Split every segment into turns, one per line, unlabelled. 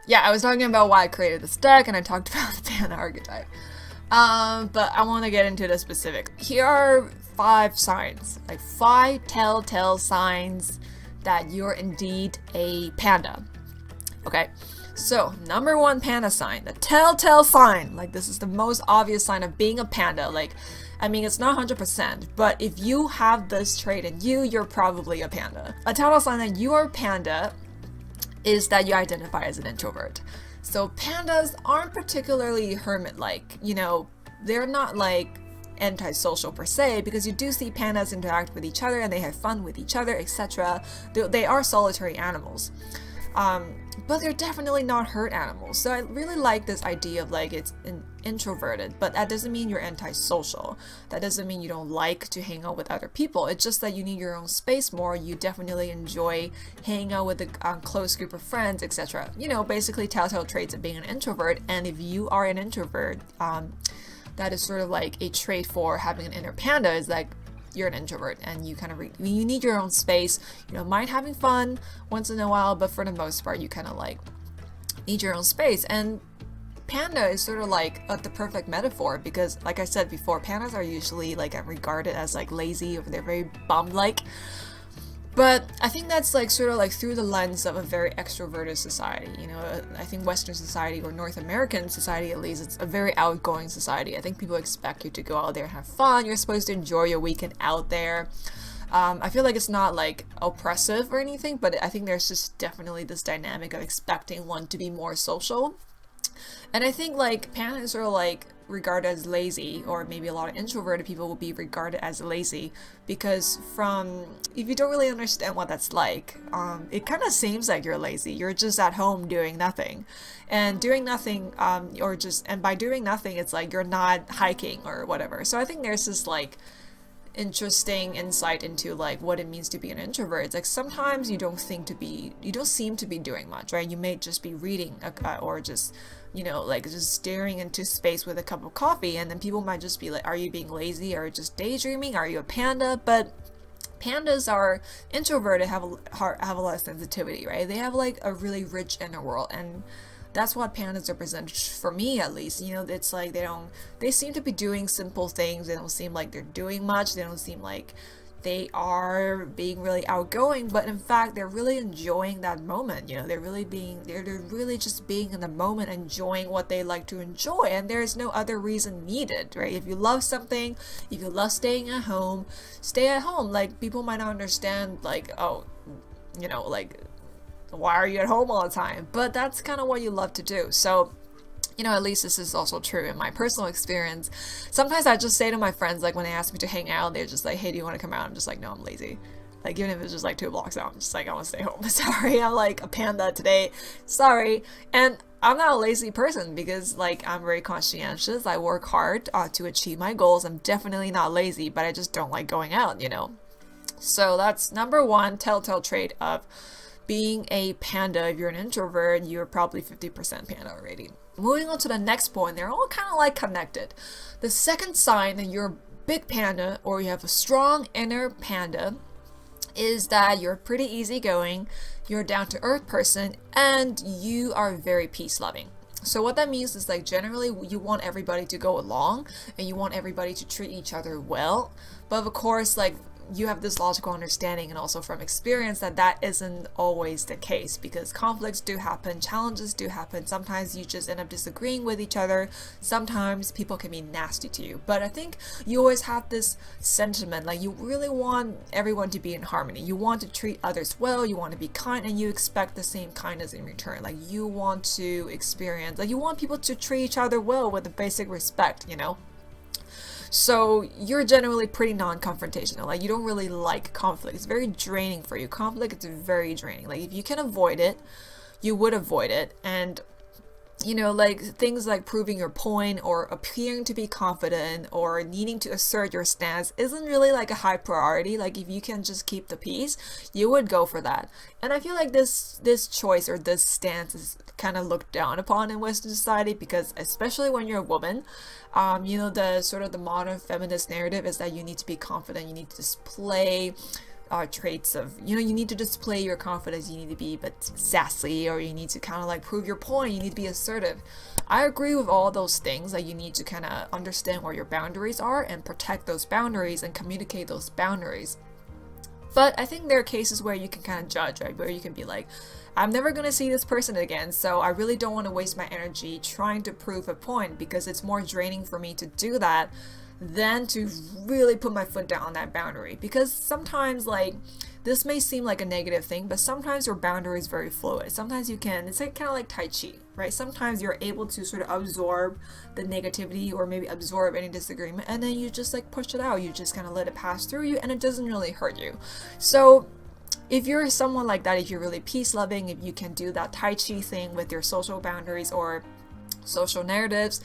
yeah, I was talking about why I created this deck, and I talked about the panda archetype. But I want to get into the specific. Here are 5 signs, like 5 telltale signs that you're indeed a panda. Okay, so number 1 panda sign, the telltale sign. Like, this is the most obvious sign of being a panda. Like, I mean, it's not 100%, but if you have this trait in you, you're probably a panda. A telltale sign that you are a panda is that you identify as an introvert. So pandas aren't particularly hermit-like, you know, they're not like antisocial per se, because you do see pandas interact with each other and they have fun with each other, etc. They are solitary animals. But they're definitely not herd animals. So I really like this idea of like it's introverted, but that doesn't mean you're antisocial. That doesn't mean you don't like to hang out with other people. It's just that you need your own space more. You definitely enjoy hanging out with a close group of friends, etc. You know, basically telltale traits of being an introvert. And if you are an introvert, that is sort of like a trait for having an inner panda, is like you're an introvert and you kind of you need your own space. You don't mind having fun once in a while, but for the most part you kind of like need your own space. And panda is sort of like the perfect metaphor, because like I said before, pandas are usually like regarded as like lazy, or they're very bum-like. But I think that's like sort of like through the lens of a very extroverted society. You know, I think Western society, or North American society at least, it's a very outgoing society. I think people expect you to go out there and have fun. You're supposed to enjoy your weekend out there. I feel like it's not like oppressive or anything, but I think there's just definitely this dynamic of expecting one to be more social. And I think like pandas are like regarded as lazy, or maybe a lot of introverted people will be regarded as lazy, because if you don't really understand what that's like, it kind of seems like you're lazy. You're just at home doing nothing, and doing nothing, and by doing nothing, it's like you're not hiking or whatever. So I think there's this like interesting insight into like what it means to be an introvert. It's like sometimes you don't seem to be doing much, right? You may just be reading or just, you know, like just staring into space with a cup of coffee, and then people might just be like, are you being lazy, or just daydreaming? Are you a panda? But pandas are introverted, have a lot of sensitivity, right? They have like a really rich inner world, and that's what pandas represent, for me at least. You know, it's like they seem to be doing simple things. They don't seem like they're doing much. They don't seem like they are being really outgoing, but in fact they're really enjoying that moment. You know, they're really just being in the moment, enjoying what they like to enjoy, and there's no other reason needed, right? If you love something, if you love staying at home, stay at home. Like, people might not understand, like, oh, you know, like, why are you at home all the time? But that's kind of what you love to do. So, you know, at least this is also true in my personal experience. Sometimes I just say to my friends, like when they ask me to hang out, they're just like, hey, do you want to come out? I'm just like, no, I'm lazy. Like, even if it's just like 2 blocks out, I'm just like, I want to stay home. Sorry, I'm like a panda today. Sorry. And I'm not a lazy person, because like I'm very conscientious. I work hard to achieve my goals. I'm definitely not lazy, but I just don't like going out, you know. So that's number 1 telltale trait of being a panda. If you're an introvert, you're probably 50% panda already. Moving on to the next point, they're all kind of like connected. The second sign that you're a big panda, or you have a strong inner panda, is that you're pretty easygoing, you're a down-to-earth person, and you are very peace-loving. So what that means is, like, generally you want everybody to go along, and you want everybody to treat each other well. But of course, like, you have this logical understanding, and also from experience, that isn't always the case, because conflicts do happen, challenges do happen. Sometimes you just end up disagreeing with each other. Sometimes people can be nasty to you. But I think you always have this sentiment, like, you really want everyone to be in harmony. You want to treat others well, you want to be kind, and you expect the same kindness in return. Like, you want to experience, like, you want people to treat each other well with a basic respect, you know? So you're generally pretty non-confrontational. Like, you don't really like conflict. It's very draining for you. Conflict is very draining. Like, if you can avoid it, you would avoid it. And, you know, like, things like proving your point, or appearing to be confident, or needing to assert your stance isn't really like a high priority. Like, if you can just keep the peace, you would go for that. And I feel like this choice, or this stance, is kind of looked down upon in Western society, because especially when you're a woman, you know, the sort of the modern feminist narrative is that you need to be confident, you need to display traits of, you know, you need to display your confidence, you need to be a bit sassy, or you need to kind of like prove your point, you need to be assertive. I agree with all those things, like you need to kind of understand where your boundaries are and protect those boundaries and communicate those boundaries. But I think there are cases where you can kind of judge, right? Where you can be like, I'm never going to see this person again, so I really don't want to waste my energy trying to prove a point, because it's more draining for me to do that than to really put my foot down on that boundary. Because sometimes, like, this may seem like a negative thing, but sometimes your boundary is very fluid. Sometimes you can, it's like kind of like Tai Chi, right? Sometimes you're able to sort of absorb the negativity or maybe absorb any disagreement, and then you just like push it out. You just kind of let it pass through you, and it doesn't really hurt you. So if you're someone like that, if you're really peace loving, if you can do that Tai Chi thing with your social boundaries or social narratives,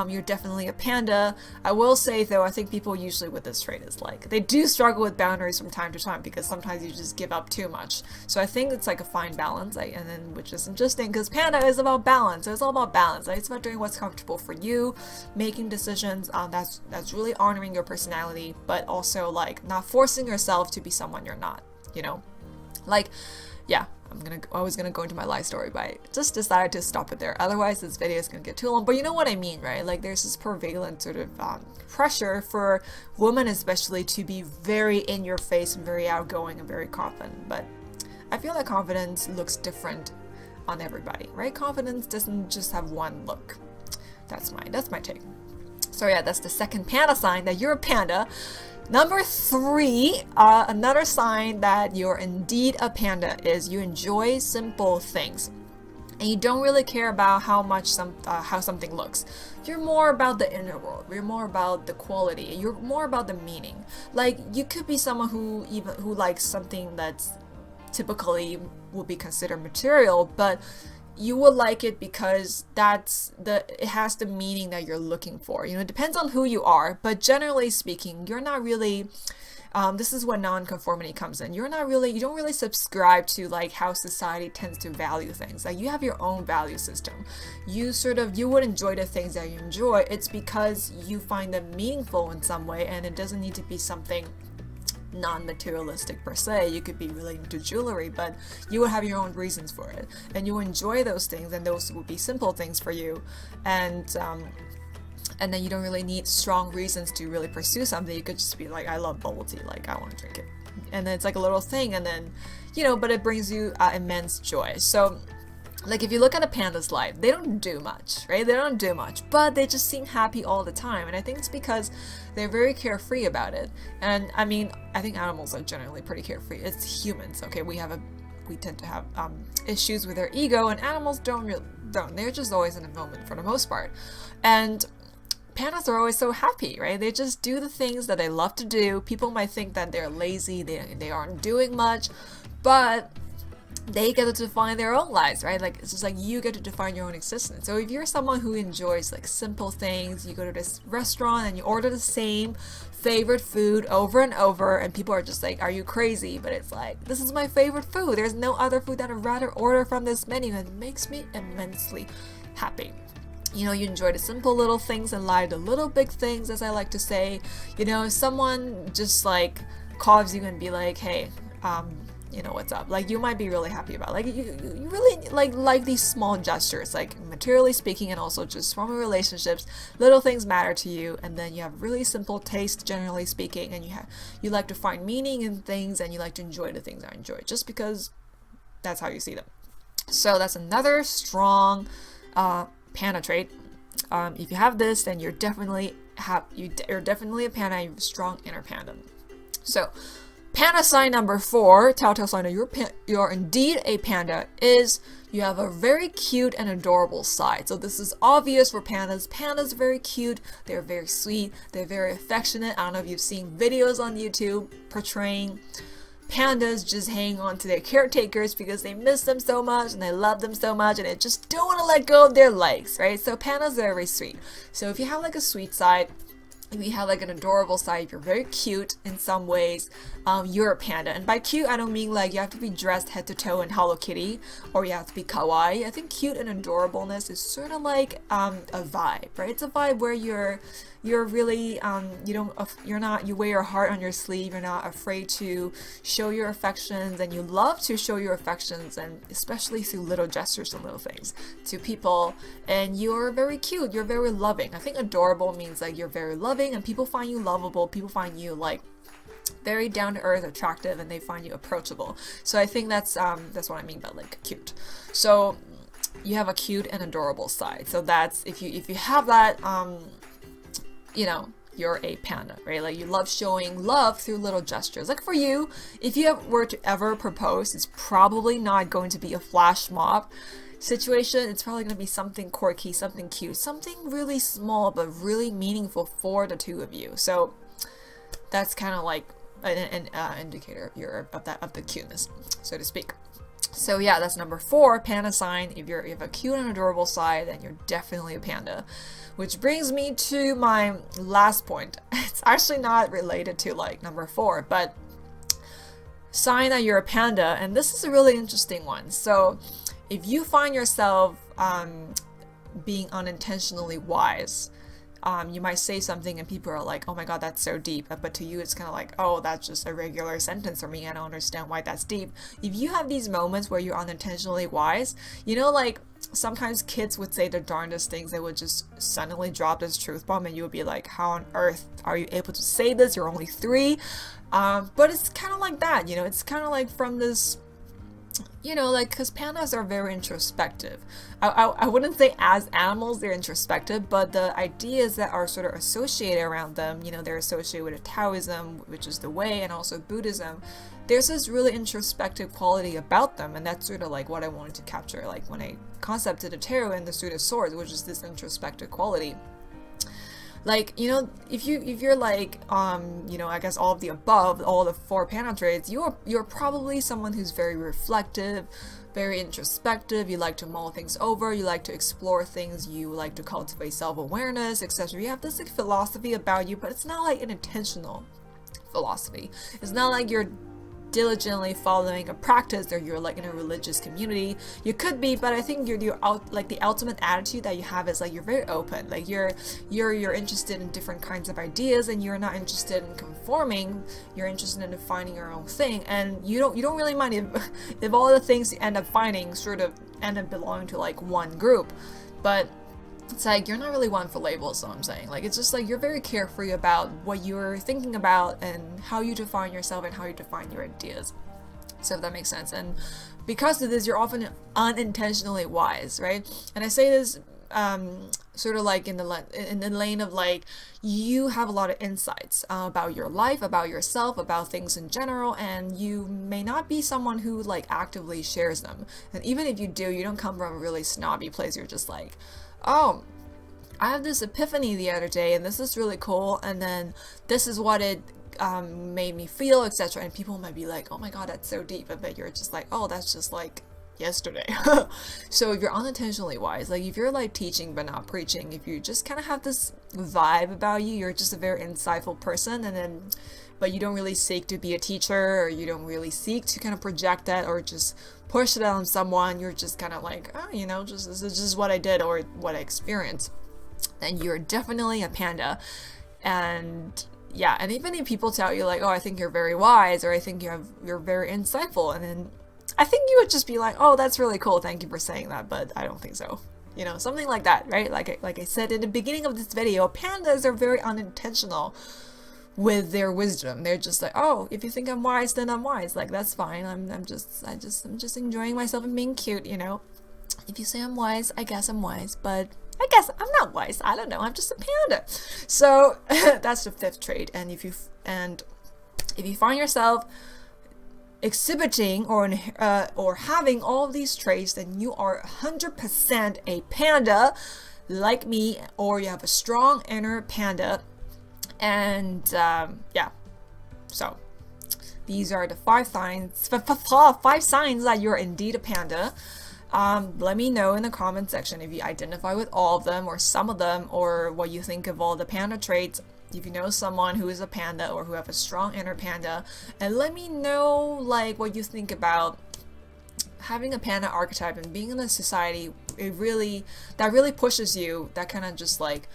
you're definitely a panda. I will say though, I think people usually with this trait is like, they do struggle with boundaries from time to time, because sometimes you just give up too much. So I think it's like a fine balance, like, and then which is interesting because panda is about balance. So it's all about balance. Like, it's about doing what's comfortable for you, making decisions that's really honoring your personality, but also like not forcing yourself to be someone you're not, you know? Like, yeah, I was gonna go into my life story, but I just decided to stop it there. Otherwise, this video is gonna get too long. But you know what I mean, right? Like, there's this prevalent sort of pressure for women, especially, to be very in your face and very outgoing and very confident. But I feel like confidence looks different on everybody, right? Confidence doesn't just have one look. That's my take. So yeah, that's the second panda sign, that you're a panda. Number 3, another sign that you're indeed a panda is you enjoy simple things, and you don't really care about how something looks. You're more about the inner world. You're more about the quality. You're more about the meaning. Like, you could be someone who likes something that's typically would be considered material, but you will like it because it has the meaning that you're looking for. You know, it depends on who you are, but generally speaking, you're not really, this is when non-conformity comes in. You don't really subscribe to like how society tends to value things. Like, you have your own value system. You would enjoy the things that you enjoy. It's because you find them meaningful in some way, and it doesn't need to be something non-materialistic per se. You could be relating to jewelry, but you would have your own reasons for it, and you enjoy those things, and those would be simple things for you, and then you don't really need strong reasons to really pursue something. You could just be like, I love bubble tea, like I want to drink it, and then it's like a little thing, and then, you know, but it brings you immense joy. So like, if you look at a panda's life, they don't do much, right? They don't do much, but they just seem happy all the time. And I think it's because they're very carefree about it. And I mean, I think animals are generally pretty carefree. It's humans, okay? We tend to have issues with their ego, and animals don't. They're just always in a moment for the most part. And pandas are always so happy, right? They just do the things that they love to do. People might think that they're lazy, they aren't doing much, but they get to define their own lives, right? Like, it's just like you get to define your own existence. So if you're someone who enjoys like simple things, you go to this restaurant and you order the same favorite food over and over, and people are just like, are you crazy? But it's like, this is my favorite food. There's no other food that I'd rather order from this menu, and it makes me immensely happy. You know, you enjoy the simple little things in life, the little big things, as I like to say. You know, if someone just like calls you and be like, hey, you know, what's up? Like, you might be really happy about, like, you really like these small gestures, like materially speaking, and also just from relationships. Little things matter to you, and then you have really simple taste, generally speaking, and you like to find meaning in things, and you like to enjoy the things I enjoy, just because that's how you see them. So that's another strong panda trait. If you have this, then you're definitely a panda. You have a strong inner panda. So panda sign number 4, telltale sign that you're indeed a panda, is you have a very cute and adorable side. So this is obvious for pandas. Pandas are very cute, they're very sweet, they're very affectionate. I don't know if you've seen videos on YouTube portraying pandas just hanging on to their caretakers because they miss them so much and they love them so much, and they just don't want to let go of their legs, right? So pandas are very sweet. So if you have like a sweet side, if you have like an adorable side, if you're very cute in some ways, you're a panda. And by cute, I don't mean like you have to be dressed head to toe in Hello Kitty, or you have to be kawaii. I think cute and adorableness is sort of like a vibe, right? It's a vibe where you're really you wear your heart on your sleeve, you're not afraid to show your affections, and you love to show your affections, and especially through little gestures and little things to people. And you're very cute, you're very loving. I think adorable means like you're very loving, and people find you lovable, people find you like very down to earth, attractive, and they find you approachable. So I think that's what I mean by like cute. So you have a cute and adorable side. So that's if you have that, you know, you're a panda, right? Like you love showing love through little gestures. Like for you, if you were to ever propose, it's probably not going to be a flash mob situation. It's probably going to be something quirky, something cute, something really small but really meaningful for the two of you. So that's kind of like an indicator of the cuteness, so to speak. So yeah, that's number 4, panda sign. If you have a cute and adorable side, then you're definitely a panda. Which brings me to my last point. It's actually not related to like number 4, but sign that you're a panda, and this is a really interesting one. So if you find yourself being unintentionally wise, you might say something and people are like, oh my god, that's so deep. But to you, it's kind of like, oh, that's just a regular sentence for me. I don't understand why that's deep. If you have these moments where you're unintentionally wise, you know, like sometimes kids would say the darndest things. They would just suddenly drop this truth bomb and you would be like, how on earth are you able to say this? You're only 3. But it's kind of like that, you know, it's kind of like from this, you know, like, because pandas are very introspective. I wouldn't say as animals they're introspective, but the ideas that are sort of associated around them, you know, they're associated with Taoism, which is the way, and also Buddhism. There's this really introspective quality about them, and that's sort of like what I wanted to capture, like when I concepted the tarot and the Suit of Swords, which is this introspective quality. Like, you know, if you're like, you know, I guess all of the above, all the 4 panda traits, you're probably someone who's very reflective, very introspective. You like to mull things over, you like to explore things, you like to cultivate self-awareness, etc. You have this like philosophy about you, but it's not like an intentional philosophy. It's not like you're diligently following a practice or you're like in a religious community. You could be, but I think you're out, like the ultimate attitude that you have is like you're very open, like you're interested in different kinds of ideas, and you're not interested in conforming. You're interested in finding your own thing, and you don't really mind if all the things you end up finding sort of end up belonging to like one group. But it's like you're not really one for labels, so I'm saying. Like, it's just like you're very carefree about what you're thinking about and how you define yourself and how you define your ideas. So if that makes sense. And because of this, you're often unintentionally wise, right? And I say this sort of like in the lane of like, you have a lot of insights about your life, about yourself, about things in general, and you may not be someone who like actively shares them. And even if you do, you don't come from a really snobby place. You're just like, oh, I have this epiphany the other day and this is really cool, and then this is what it made me feel, etc. And people might be like, oh my god, that's so deep, but you're just like, oh, that's just like yesterday. So if you're unintentionally wise, like if you're like teaching but not preaching, if you just kind of have this vibe about you, you're just a very insightful person, and then but you don't really seek to be a teacher, or you don't really seek to kind of project that or just push it on someone. You're just kind of like, oh, you know, just this is just what I did or what I experienced. Then you're definitely a panda. And yeah, and even if people tell you like, oh, I think you're very wise, or I think you're very insightful, and then I think you would just be like, oh, that's really cool, thank you for saying that, but I don't think so. You know, something like that, right? Like I said in the beginning of this video, pandas are very unintentional with their wisdom. They're just like, oh, if you think I'm wise, then I'm wise. Like, that's fine. I'm just enjoying myself and being cute, you know. If you say I'm wise, I guess I'm wise, but I guess I'm not wise. I don't know. I'm just a panda. So that's the 5th trait. And if you find yourself exhibiting or having all of these traits, then you are 100% a panda, like me, or you have a strong inner panda. And yeah, so these are the 5 signs that you're indeed a panda. Let me know in the comment section if you identify with all of them or some of them, or what you think of all the panda traits. If you know someone who is a panda or who have a strong inner panda, and let me know like what you think about having a panda archetype and being in a society that really pushes you, that kind of just like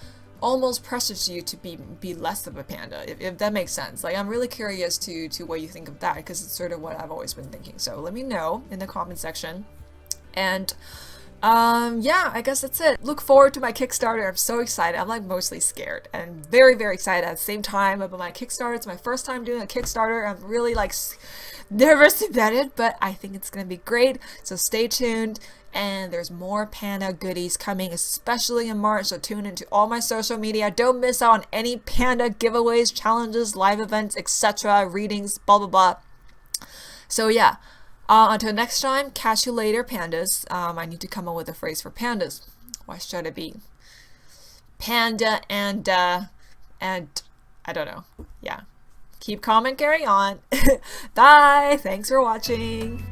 almost pressures you to be less of a panda, if that makes sense. Like, I'm really curious to what you think of that, because it's sort of what I've always been thinking. So let me know in the comment section. And yeah, I guess that's it. Look forward to my Kickstarter. I'm so excited. I'm like mostly scared and very, very excited at the same time about my Kickstarter. It's my first time doing a Kickstarter. I'm really like nervous about it, but I think it's gonna be great. So stay tuned. And there's more Panda goodies coming, especially in March, so tune into all my social media. Don't miss out on any Panda giveaways, challenges, live events, etc., readings, blah blah blah. So yeah, until next time, catch you later, pandas. I need to come up with a phrase for pandas. What should it be? Panda and I don't know. Yeah. Keep calm and carry on. Bye! Thanks for watching!